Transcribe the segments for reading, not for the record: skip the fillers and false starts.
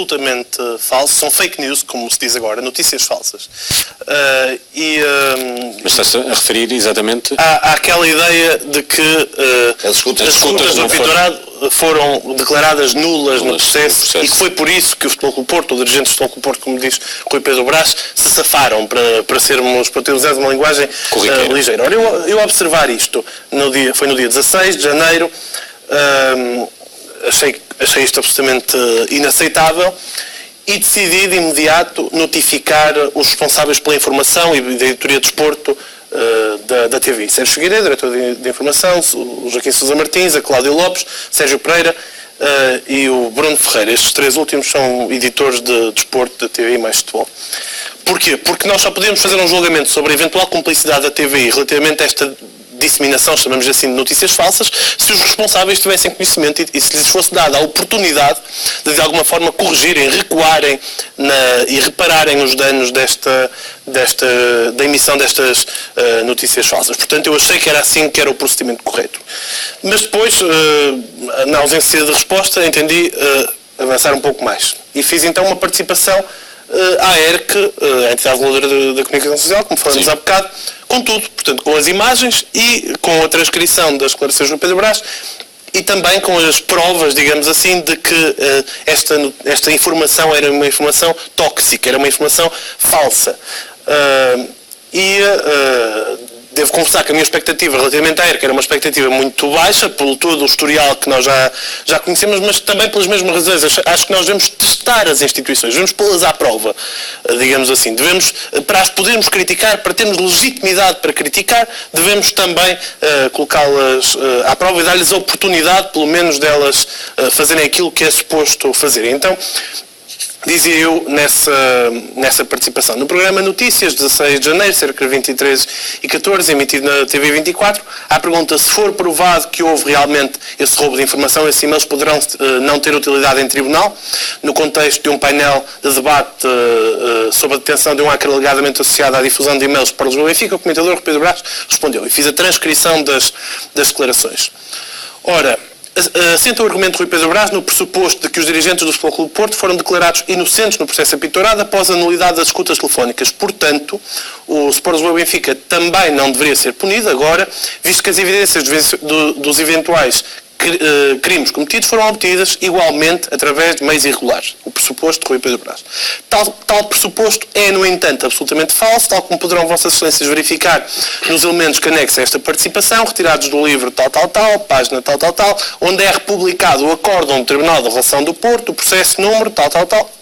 absolutamente falso, são fake news, como se diz agora, notícias falsas. Mas está-se a referir exatamente... Há aquela ideia de que as escutas do apitolado foram declaradas nulas no processo e que foi por isso que o Futebol Clube Porto, o dirigente do Futebol Clube Porto, como diz Rui Pedro Brás, se safaram para utilizar uma linguagem ligeira. Ora, eu observar isto, foi no dia 16 de janeiro, achei isto absolutamente inaceitável e decidi de imediato notificar os responsáveis pela informação e da editoria de desporto da TV. Sérgio Figueiredo, diretor de informação, o Joaquim Sousa Martins, a Cláudio Lopes, Sérgio Pereira e o Bruno Ferreira. Estes três últimos são editores de desporto da TV e mais futebol. Porquê? Porque nós só podemos fazer um julgamento sobre a eventual cumplicidade da TV relativamente a esta disseminação, chamamos assim, de notícias falsas, se os responsáveis tivessem conhecimento e se lhes fosse dada a oportunidade de alguma forma corrigirem, recuarem e repararem os danos da emissão destas notícias falsas. Portanto, eu achei que era assim que era o procedimento correto. Mas depois, na ausência de resposta, entendi avançar um pouco mais. E fiz então uma participação à ERC, a entidade reguladora da comunicação social, como falamos há bocado, com tudo, portanto, com as imagens e com a transcrição das declarações do Pedro Brás e também com as provas, digamos assim, de que esta informação era uma informação tóxica, era uma informação falsa. Devo confessar que a minha expectativa relativamente à ERC era uma expectativa muito baixa, pelo todo o historial que nós já conhecemos, mas também pelas mesmas razões. Acho que nós devemos testar as instituições, devemos pô-las à prova, digamos assim. Para as podermos criticar, para termos legitimidade para criticar, devemos também colocá-las à prova e dar-lhes a oportunidade, pelo menos, delas fazerem aquilo que é suposto fazerem. Então, dizia eu nessa participação no programa Notícias, 16 de janeiro, cerca de 23h14, emitido na TV 24, à pergunta se for provado que houve realmente esse roubo de informação, esses e-mails poderão não ter utilidade em tribunal, no contexto de um painel de debate sobre a detenção de um hacker alegadamente associado à difusão de e-mails para o Lisboa Benfica, o comentador Pedro Brás respondeu e fiz a transcrição das declarações. Ora, assenta o argumento de Rui Pedro Brás no pressuposto de que os dirigentes do Futebol Clube Porto foram declarados inocentes no processo apitolado após a nulidade das escutas telefónicas. Portanto, o Sport Lisboa Benfica também não deveria ser punido agora, visto que as evidências dos eventuais crimes cometidos foram obtidas igualmente através de meios irregulares. O pressuposto de Rui Pedro Brás. Tal pressuposto é, no entanto, absolutamente falso, tal como poderão Vossas Excelências verificar nos elementos que anexam a esta participação, retirados do livro página tal, onde é republicado o acórdão do Tribunal da Relação do Porto, o processo número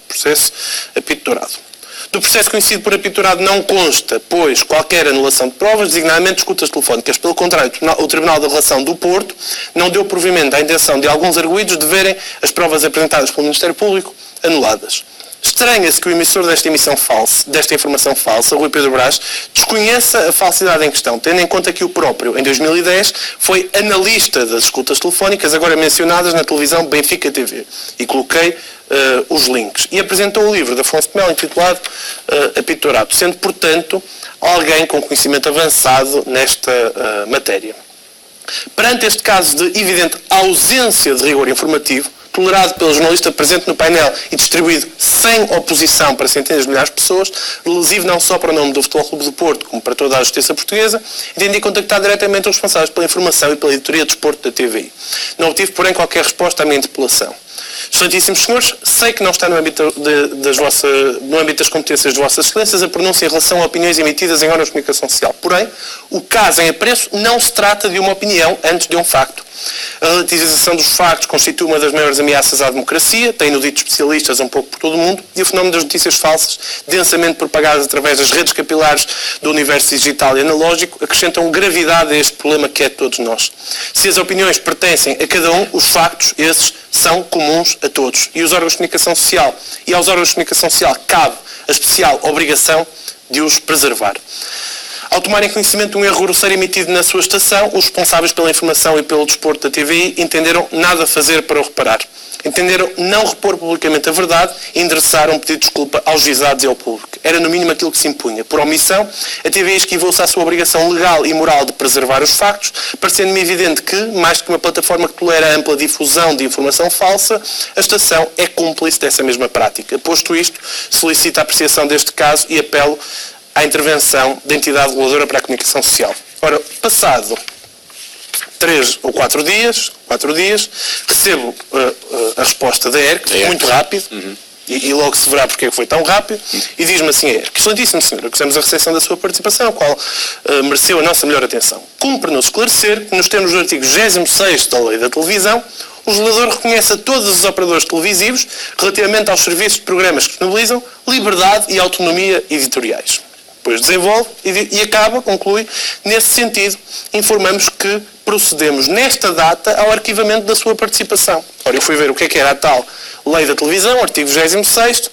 processo apitolado. Do processo conhecido por apitolado não consta, pois, qualquer anulação de provas, designadamente escutas telefónicas. Pelo contrário, o Tribunal da Relação do Porto não deu provimento à intenção de alguns arguidos de verem as provas apresentadas pelo Ministério Público anuladas. Estranha-se que o emissor desta informação falsa, Rui Pedro Brás, desconheça a falsidade em questão, tendo em conta que o próprio, em 2010, foi analista das escutas telefónicas agora mencionadas na televisão Benfica TV. E coloquei os links. E apresentou o livro de Afonso de Melo intitulado Apitolado, sendo, portanto, alguém com conhecimento avançado nesta matéria. Perante este caso de evidente ausência de rigor informativo, tolerado pelo jornalista presente no painel e distribuído sem oposição para centenas de milhares de pessoas, lesivo não só para o nome do Futebol Clube do Porto, como para toda a justiça portuguesa, entendi contactar diretamente os responsáveis pela informação e pela editoria de desporto da TVI. Não obtive, porém, qualquer resposta à minha interpelação. Excelentíssimos senhores, sei que não está no âmbito das competências de Vossas Excelências a pronúncia em relação a opiniões emitidas em órgãos de comunicação social. Porém, o caso em apreço não se trata de uma opinião antes de um facto. A relativização dos factos constitui uma das maiores ameaças à democracia, têm-no dito especialistas um pouco por todo o mundo, e o fenómeno das notícias falsas, densamente propagadas através das redes capilares do universo digital e analógico, acrescentam gravidade a este problema que é de todos nós. Se as opiniões pertencem a cada um, os factos, esses, são comuns a todos. E os órgãos de comunicação social, e aos órgãos de comunicação social cabe a especial obrigação de os preservar. Ao tomarem conhecimento de um erro grosseiro emitido na sua estação, os responsáveis pela informação e pelo desporto da TVI entenderam nada fazer para o reparar. entenderam não repor publicamente a verdade e endereçaram um pedido de desculpa aos visados e ao público. Era no mínimo aquilo que se impunha. Por omissão, a TVI esquivou-se à sua obrigação legal e moral de preservar os factos, parecendo-me evidente que, mais do que uma plataforma que tolera a ampla difusão de informação falsa, a estação é cúmplice dessa mesma prática. Posto isto, solicito a apreciação deste caso e apelo à intervenção da entidade reguladora para a comunicação social. Ora, passado 3 ou 4 dias, recebo a resposta da ERC, muito rápido, e logo se verá porque é que foi tão rápido, e diz-me assim a ERC: excelentíssimo senhor, acusamos a recepção da sua participação, a qual mereceu a nossa melhor atenção. Cumpre-nos esclarecer que, nos termos do artigo 26º da Lei da Televisão, o legislador reconhece a todos os operadores televisivos, relativamente aos serviços de programas que disponibilizam, liberdade e autonomia editoriais. Depois desenvolve e acaba, conclui, nesse sentido, informamos que procedemos nesta data ao arquivamento da sua participação. Ora, eu fui ver o que era a tal Lei da Televisão, artigo 26º,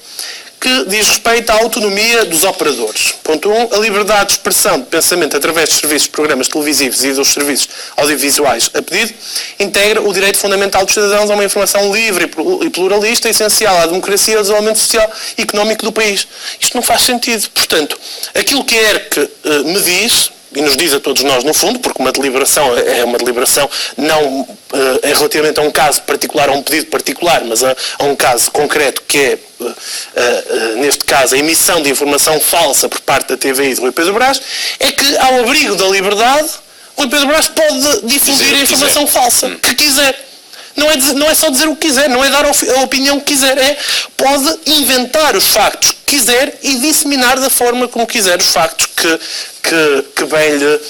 que diz respeito à autonomia dos operadores. Ponto 1. A liberdade de expressão de pensamento através dos serviços de programas televisivos e dos serviços audiovisuais a pedido integra o direito fundamental dos cidadãos a uma informação livre e pluralista, essencial à democracia e ao desenvolvimento social e económico do país. Isto não faz sentido. Portanto, aquilo que a ERC me diz, e nos diz a todos nós, no fundo, porque uma deliberação é uma deliberação não é relativamente a um caso particular, a um pedido particular, mas a um caso concreto que é, neste caso, a emissão de informação falsa por parte da TVI e do Rui Pedro Brás, é que, ao abrigo da liberdade, o Rui Pedro Brás pode difundir a informação falsa que quiser. Não é só dizer o que quiser, não é dar a opinião que quiser, pode inventar os factos que quiser e disseminar da forma como quiser os factos que bem lhe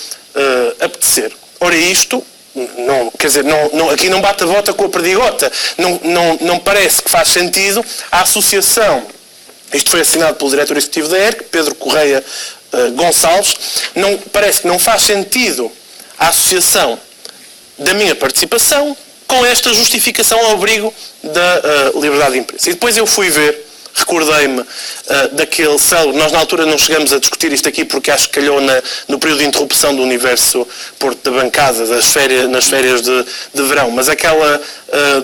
apetecer. Ora, isto, aqui não bate a bota com a perdigota, não parece que faz sentido a associação. Isto foi assinado pelo diretor executivo da ERC, Pedro Correia Gonçalves. Parece que não faz sentido a associação da minha participação com esta justificação ao abrigo da liberdade de imprensa. E depois eu fui ver, recordei-me daquele célebre, nós na altura não chegamos a discutir isto aqui porque acho que calhou no período de interrupção do Universo Porto da Bancada, nas férias de verão, mas aquela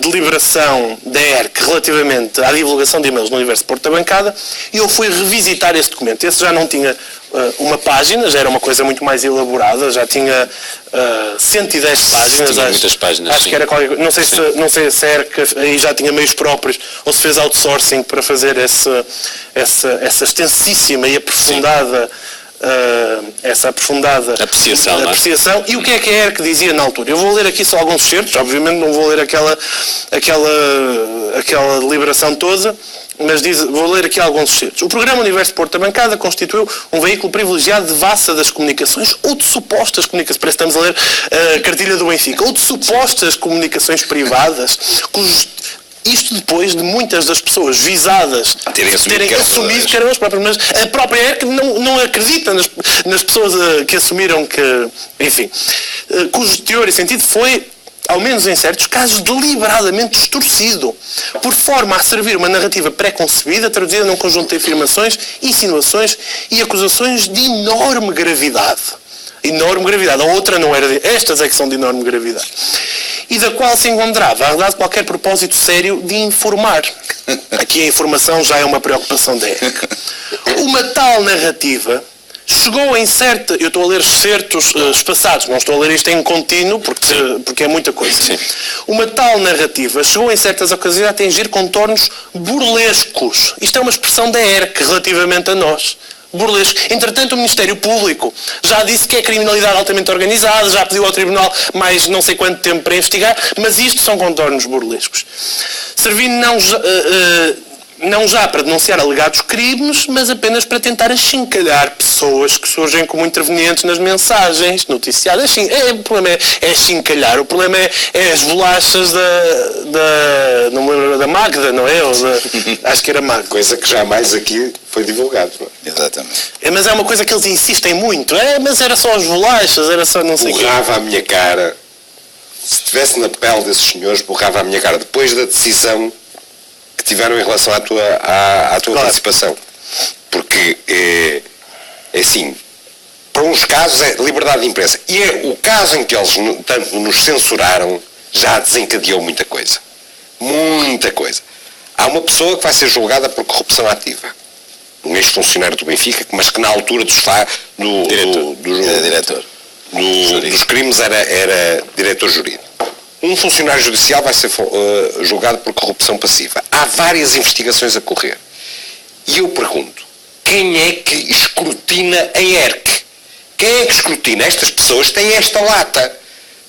deliberação da ERC relativamente à divulgação de e-mails no Universo Porto da Bancada, e eu fui revisitar esse documento. Esse já não tinha uma página, já era uma coisa muito mais elaborada, já tinha 110 páginas. Tinha muitas páginas, acho que era qualquer, não sei se a ERC aí já tinha meios próprios ou se fez outsourcing para fazer essa extensíssima e aprofundada apreciação. E o que é que a ERC dizia na altura? Eu vou ler aqui só alguns certos, obviamente não vou ler aquela deliberação toda, mas vou ler aqui alguns certos. O programa Universo Porto da Bancada constituiu um veículo privilegiado de vassa das comunicações ou de supostas comunicações, parece que estamos a ler a cartilha do Benfica, ou de supostas comunicações privadas, isto depois de muitas das pessoas visadas terem assumido que eram as próprias, mas a própria ERC não acredita nas pessoas que assumiram que, enfim, cujo teor e sentido foi, ao menos em certos casos, deliberadamente distorcido, por forma a servir uma narrativa pré-concebida, traduzida num conjunto de afirmações, insinuações e acusações de enorme gravidade. Enorme gravidade. A outra não era. Estas é que são de enorme gravidade. E da qual se encontrava, a verdade, qualquer propósito sério de informar. Aqui a informação já é uma preocupação da ERC. Uma tal narrativa chegou em certa... Eu estou a ler certos espaçados, não estou a ler isto em contínuo, porque é muita coisa. Sim. Uma tal narrativa chegou em certas ocasiões a atingir contornos burlescos. Isto é uma expressão da ERC relativamente a nós. Burlesco. Entretanto, o Ministério Público já disse que é criminalidade altamente organizada, já pediu ao Tribunal mais não sei quanto tempo para investigar, mas isto são contornos burlescos. Servindo não já para denunciar alegados crimes, mas apenas para tentar achincalhar pessoas que surgem como intervenientes nas mensagens noticiadas. O problema é achincalhar, o problema é as bolachas não me lembro da Magda, não é? Acho que era Magda. Coisa que jamais aqui foi divulgado. Exatamente. Mas é uma coisa que eles insistem muito. Mas era só as bolachas, era só não sei o quê. Borrava a minha cara. Se estivesse na pele desses senhores, borrava a minha cara. Depois da decisão que tiveram em relação à tua participação. Porque é assim, para uns casos é liberdade de imprensa. E o caso em que eles tanto nos censuraram já desencadeou muita coisa. Muita coisa. Há uma pessoa que vai ser julgada por corrupção ativa. Um ex-funcionário do Benfica, mas que na altura dos crimes era diretor jurídico. Um funcionário judicial vai ser julgado por corrupção passiva. Há várias investigações a correr. E eu pergunto, quem é que escrutina a ERC? Quem é que escrutina? Estas pessoas têm esta lata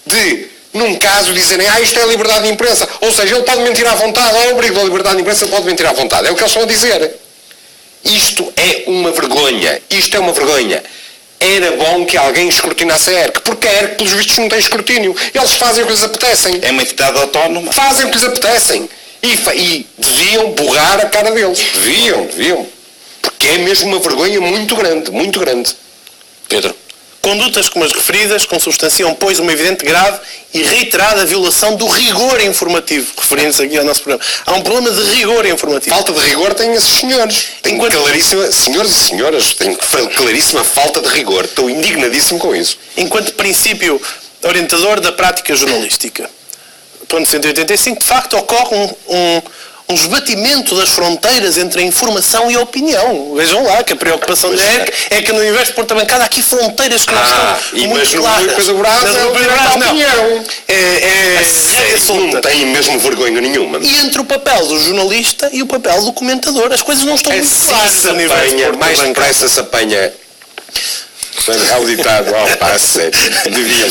de, num caso, dizerem isto é liberdade de imprensa. Ou seja, ele pode mentir à vontade, ao abrigo da liberdade de imprensa, ele pode mentir à vontade. É o que eles estão a dizer. Isto é uma vergonha. Isto é uma vergonha. Era bom que alguém escrutinasse a ERC, porque a ERC, pelos vistos, não tem escrutínio. Eles fazem o que lhes apetecem. É uma entidade autónoma. Fazem o que lhes apetecem. E deviam borrar a cara deles. Deviam. Porque é mesmo uma vergonha muito grande, muito grande. Pedro. Condutas como as referidas consubstanciam, pois, uma evidente, grave e reiterada violação do rigor informativo, referindo-se aqui ao nosso programa. Há um problema de rigor informativo. Falta de rigor têm esses senhores. Senhores e senhoras, têm claríssima falta de rigor. Estou indignadíssimo com isso. Enquanto princípio orientador da prática jornalística. Ponto 185, de facto, ocorre um esbatimento das fronteiras entre a informação e a opinião. Vejam lá que a preocupação da ERC é que no universo de Porta Bancada há aqui fronteiras que não estão muito claras. Mas no Brás não. Não tem mesmo vergonha nenhuma. E entre o papel do jornalista e o papel do comentador, as coisas não estão muito claras no universo de Porta Bancada. Mais depressa se apanha. Auditado, sério. Deviam.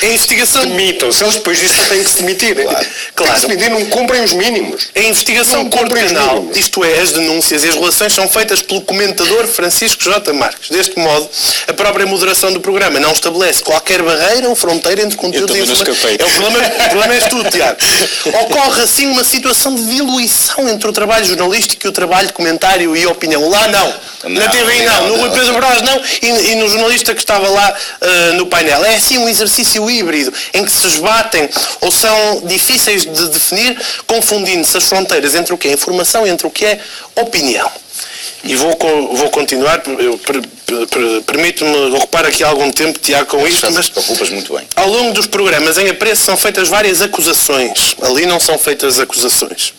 A investigação. Demitam-se, eles depois disso têm que se demitir. Claro. Têm que se demitir, não cumprem os mínimos. A investigação penal, isto é, as denúncias e as relações são feitas pelo comentador Francisco J. Marques. Deste modo, a própria moderação do programa não estabelece qualquer barreira ou fronteira entre conteúdo e informação. O problema és tu, Tiago. Ocorre assim uma situação de diluição entre o trabalho jornalístico e o trabalho de comentário e opinião. Lá não. Na TVI não. No Rui Pedro Brás não. E no jornalista que estava lá no painel. É assim um exercício híbrido em que se esbatem ou são difíceis de definir, confundindo-se as fronteiras entre o que é informação e entre o que é opinião. E vou continuar, permito-me ocupar aqui algum tempo, Tiago, com isto, mas ocupas muito bem. Ao longo dos programas em apreço são feitas várias acusações. Ali não são feitas acusações.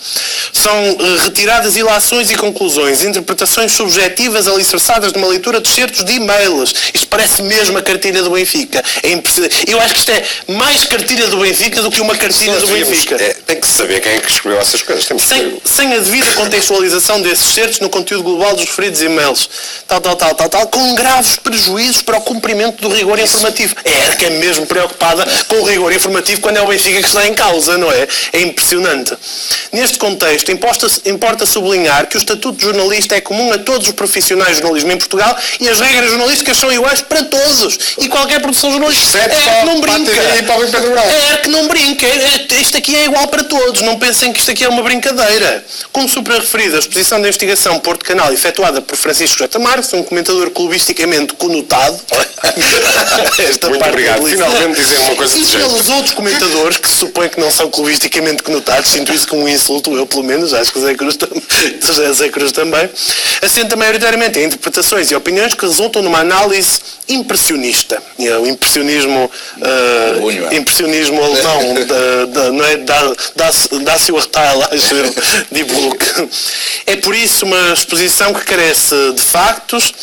São retiradas ilações e conclusões, interpretações subjetivas alicerçadas numa leitura de certos de e-mails. Isto parece mesmo a cartilha do Benfica. É impressionante. Eu acho que isto é mais cartilha do Benfica do que uma cartilha do Benfica. Tem que saber quem é que escreveu essas coisas. Sem a devida contextualização desses certos no conteúdo global dos referidos e-mails. Tal, com graves prejuízos para o cumprimento do rigor informativo. É que é mesmo preocupada com o rigor informativo quando é o Benfica que está em causa, não é? É impressionante. Neste contexto, importa sublinhar que o estatuto de jornalista é comum a todos os profissionais de jornalismo em Portugal e as regras jornalísticas são iguais para todos. E qualquer produção jornalística que não brinca. É que não brinca. Isto aqui é igual para todos. Não pensem que isto aqui é uma brincadeira. Como supra-referido, a exposição da investigação Porto Canal efetuada por Francisco J. Marques, um comentador clubisticamente conotado. Muito obrigado. Finalmente dizer uma coisa de jeito. E pelos outros comentadores, que se supõe que não são clubisticamente conotados, sinto isso como um insulto, eu pelo menos, acho que o Zé Cruz também, assenta maioritariamente em interpretações e opiniões que resultam numa análise impressionista. O impressionismo alemão, não é? Das Urteil, acho, de Bruck. É por isso uma exposição que carece de factos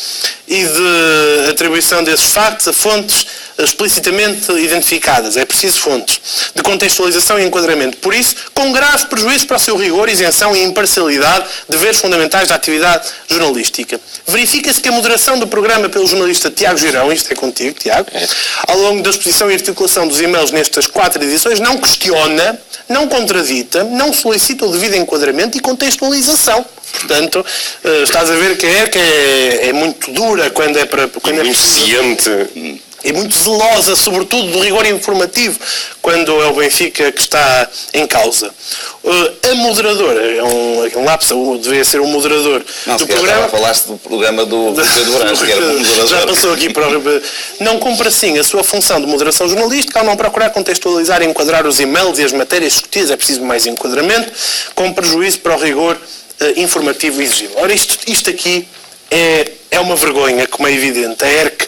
e de atribuição desses factos a fontes explicitamente identificadas. É preciso fontes de contextualização e enquadramento. Por isso, com grave prejuízo para o seu rigor, isenção e imparcialidade, deveres fundamentais da atividade jornalística. Verifica-se que a moderação do programa pelo jornalista Tiago Girão, isto é contigo, Tiago, ao longo da exposição e articulação dos e-mails nestas 4 edições, não questiona, não contradita, não solicita o devido enquadramento e contextualização. Portanto, estás a ver que é muito dura quando é para... muito ciente... E muito zelosa, sobretudo, do rigor informativo, quando é o Benfica que está em causa. A moderadora, é um lapso, deveria ser um moderador do programa. Falaste do programa do Pedro Brás, que era um moderador. Já passou aqui para o... Não cumpre assim a sua função de moderação jornalística ao não procurar contextualizar e enquadrar os e-mails e as matérias discutidas. É preciso mais enquadramento, com prejuízo para o rigor informativo exigível. Ora, isto aqui é uma vergonha, como é evidente. A ERC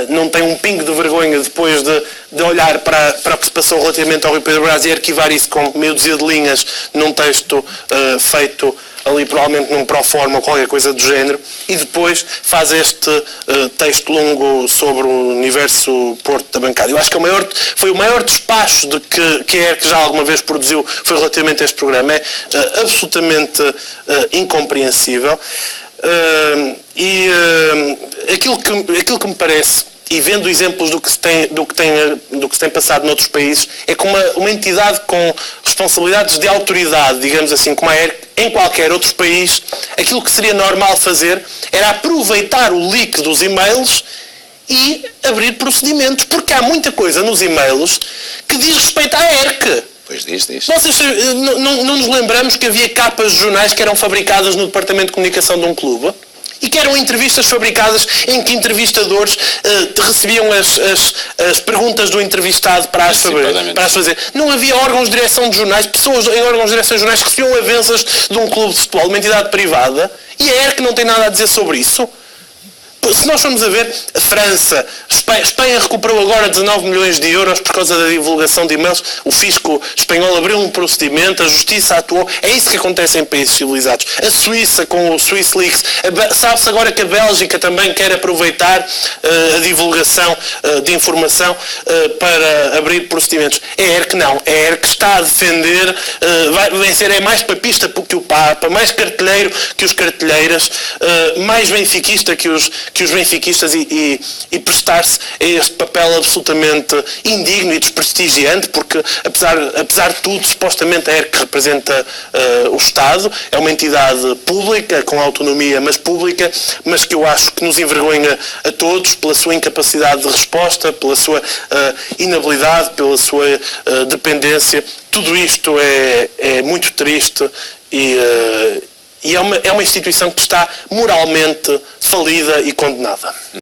não tem um pingo de vergonha depois de olhar para o que se passou relativamente ao Rui Pedro Brás e arquivar isso com meia dúzia de linhas num texto feito ali provavelmente num proforma ou qualquer coisa do género, e depois faz este texto longo sobre o universo Porto da bancada. Eu acho que foi o maior despacho que a ERC já alguma vez produziu, foi relativamente a este programa. É absolutamente incompreensível. Aquilo que me parece, e vendo exemplos do que se tem passado noutros países, é que uma entidade com responsabilidades de autoridade, digamos assim, como a ERC, em qualquer outro país, aquilo que seria normal fazer era aproveitar o leak dos e-mails e abrir procedimentos, porque há muita coisa nos e-mails que diz respeito à ERC. Pois diz. Vocês não nos lembramos que havia capas de jornais que eram fabricadas no departamento de comunicação de um clube? E que eram entrevistas fabricadas em que entrevistadores recebiam as perguntas do entrevistado para as fazer. Não havia órgãos de direção de jornais, pessoas em órgãos de direção de jornais que recebiam avanças de um clube de futebol, uma entidade privada, e a ERC não tem nada a dizer sobre isso. Se nós formos a ver, a França, Espanha recuperou agora 19 milhões de euros por causa da divulgação de e-mails, o fisco espanhol abriu um procedimento, a justiça atuou, é isso que acontece em países civilizados. A Suíça com o Swiss Leaks, sabe-se agora que a Bélgica também quer aproveitar a divulgação de informação para abrir procedimentos. É a ERC não, é a ERC que está a defender, vai vencer, é mais papista que o Papa, mais cartelheiro que os cartelheiras, mais benfiquista que os benfiquistas e prestar-se a este papel absolutamente indigno e desprestigiante, porque apesar de tudo, supostamente a ERC representa o Estado, é uma entidade pública, com autonomia, mas pública, mas que eu acho que nos envergonha a todos pela sua incapacidade de resposta, pela sua inabilidade, pela sua dependência. Tudo isto é muito triste e é uma instituição que está moralmente falida e condenada.